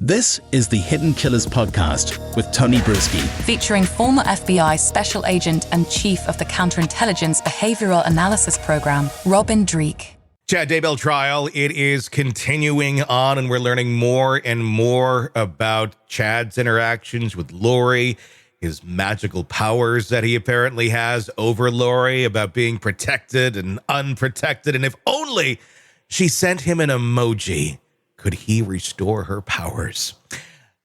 This is the Hidden Killers podcast with Tony Brueski, featuring former FBI Special Agent and Chief of the Counterintelligence Behavioral Analysis Program, Robin Dreeke. Chad Daybell trial, it is continuing on, and we're learning more and more about Chad's interactions with Lori, his magical powers that he apparently has over Lori, about being protected and unprotected, and if only she sent him an emoji, could he restore her powers?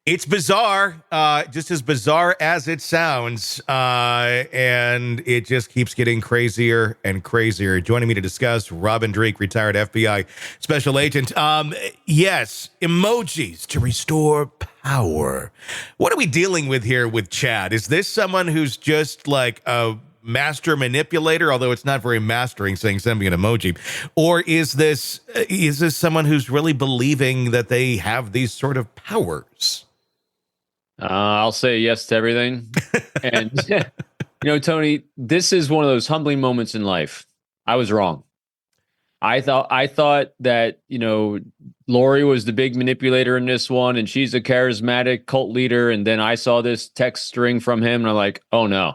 It's bizarre, just as bizarre as it sounds, and it just keeps getting crazier and crazier. Joining me to discuss, Robin Dreeke, retired FBI special agent. Yes, emojis to restore power. What are we dealing with here with Chad? Is this someone who's just like a master manipulator, although it's not very mastering saying send me an emoji, or is this someone who's really believing that they have these sort of powers? I'll say yes to everything. And Tony, this is one of those humbling moments in life. I was wrong. I thought that, Lori was the big manipulator in this one, and she's a charismatic cult leader. And then I saw this text string from him, and I'm like, oh no.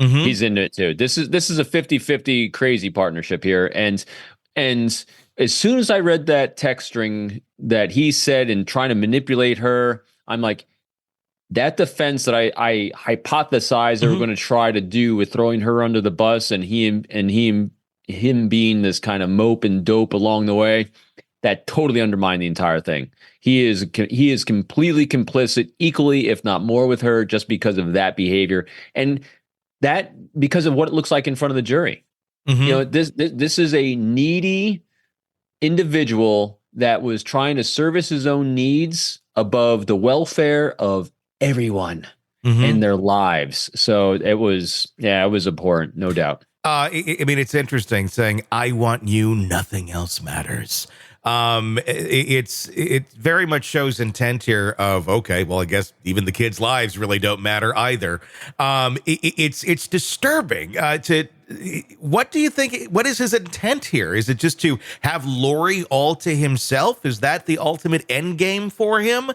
Mm-hmm. He's into it too. This is a 50-50 crazy partnership here. And as soon as I read that text string that he said and trying to manipulate her, I'm like, that defense that I hypothesized they were going to try to do with throwing her under the bus and him being this kind of mope and dope along the way, that totally undermined the entire thing. He is completely complicit, equally, if not more, with her just because of that behavior. And that because of what it looks like in front of the jury. Mm-hmm. This is a needy individual that was trying to service his own needs above the welfare of everyone and their lives. So it was abhorrent, no doubt. It's interesting saying, I want you, nothing else matters. It very much shows intent here of, okay, well, I guess even the kids' lives really don't matter either. It's disturbing. What do you think? What is his intent here? Is it just to have Lori all to himself? Is that the ultimate end game for him?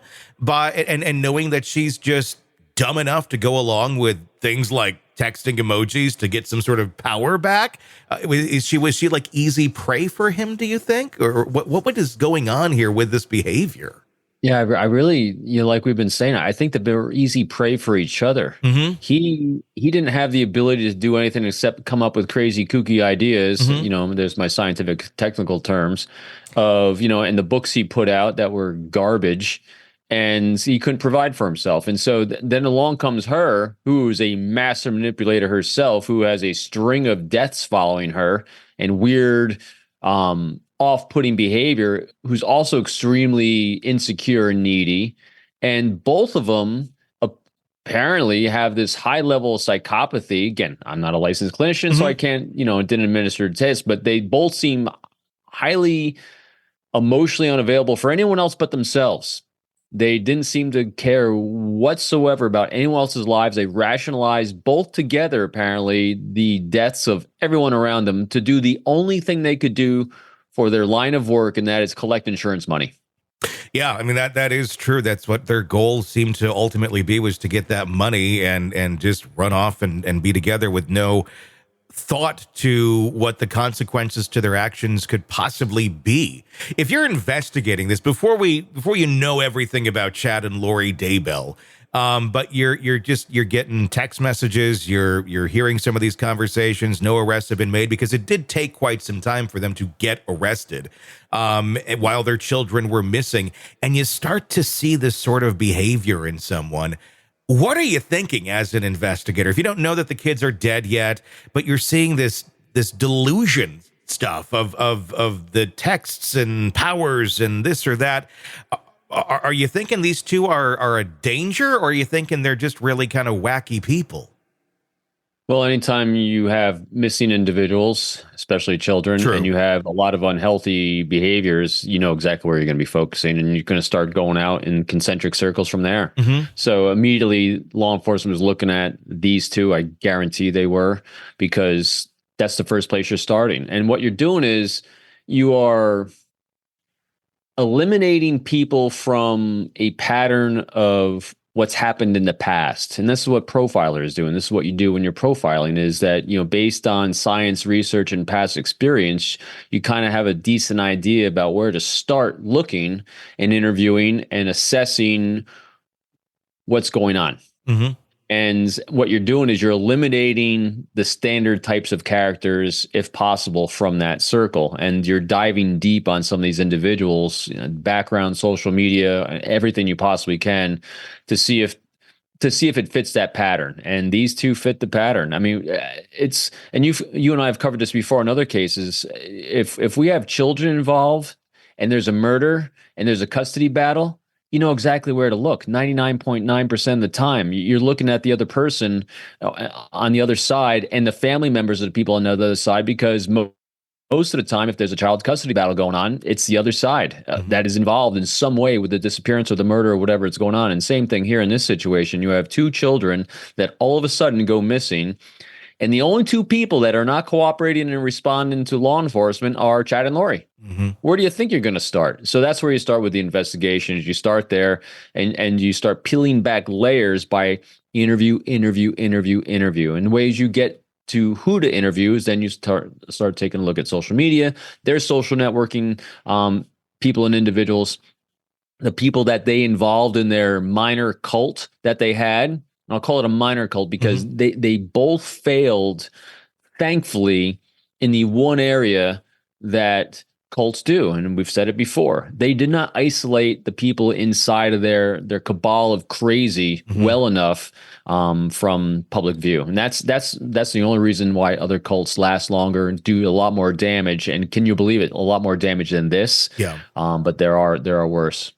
And knowing that she's just dumb enough to go along with things like texting emojis to get some sort of power back? Was she like easy prey for him, do you think? Or what is going on here with this behavior? Yeah, I really, like we've been saying, I think that they were easy prey for each other. Mm-hmm. He didn't have the ability to do anything except come up with crazy, kooky ideas. Mm-hmm. There's my scientific technical terms of, and the books he put out that were garbage. And he couldn't provide for himself. And so then along comes her, who's a master manipulator herself, who has a string of deaths following her and weird, off-putting behavior, who's also extremely insecure and needy. And both of them apparently have this high level of psychopathy. Again, I'm not a licensed clinician, so I can't, didn't administer the test, but they both seem highly emotionally unavailable for anyone else but themselves. They didn't seem to care whatsoever about anyone else's lives. They rationalized both together, apparently, the deaths of everyone around them to do the only thing they could do for their line of work, and that is collect insurance money. Yeah, that is true. That's what their goal seemed to ultimately be, was to get that money and just run off and be together with no thought to what the consequences to their actions could possibly be. If you're investigating this before you know everything about Chad and Lori Daybell, but you're getting text messages, you're hearing some of these conversations, no arrests have been made because it did take quite some time for them to get arrested while their children were missing, and you start to see this sort of behavior in someone. What are you thinking as an investigator? If you don't know that the kids are dead yet, but you're seeing this delusion stuff of the texts and powers and this or that, are you thinking these two are a danger, or are you thinking they're just really kind of wacky people? Well, anytime you have missing individuals, especially children, True. And you have a lot of unhealthy behaviors, you know exactly where you're going to be focusing, and you're going to start going out in concentric circles from there. Mm-hmm. So immediately law enforcement was looking at these two. I guarantee they were, because that's the first place you're starting. And what you're doing is you are eliminating people from a pattern of what's happened in the past. And this is what profilers do. And this is what you do when you're profiling, is that, based on science research and past experience, you kind of have a decent idea about where to start looking and interviewing and assessing what's going on. Mm-hmm. And what you're doing is you're eliminating the standard types of characters, if possible, from that circle. And you're diving deep on some of these individuals, background, social media, everything you possibly can to see if it fits that pattern. And these two fit the pattern. I mean, you and I have covered this before in other cases. If we have children involved and there's a murder and there's a custody battle, you know exactly where to look. 99.9% of the time, you're looking at the other person on the other side and the family members of the people on the other side, because most of the time, if there's a child custody battle going on, it's the other side that is involved in some way with the disappearance or the murder or whatever it's going on. And same thing here in this situation. You have two children that all of a sudden go missing. And the only two people that are not cooperating and responding to law enforcement are Chad and Lori. Mm-hmm. Where do you think you're going to start? So that's where you start with the investigations. You start there and you start peeling back layers by interview. And ways you get to who to interview is then you start taking a look at social media, their social networking, people and individuals, the people that they involved in their minor cult that they had. I'll call it a minor cult because they both failed, thankfully, in the one area that cults do. And we've said it before. They did not isolate the people inside of their cabal of crazy well enough from public view. And that's the only reason why other cults last longer and do a lot more damage. And can you believe it? A lot more damage than this. Yeah. But there are worse.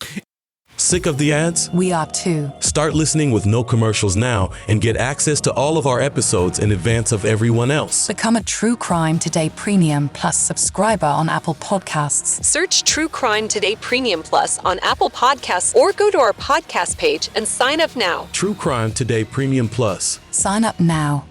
Sick of the ads? We are too. Start listening with no commercials now and get access to all of our episodes in advance of everyone else. Become a True Crime Today Premium Plus subscriber on Apple Podcasts. Search True Crime Today Premium Plus on Apple Podcasts or go to our podcast page and sign up now. True Crime Today Premium Plus. Sign up now.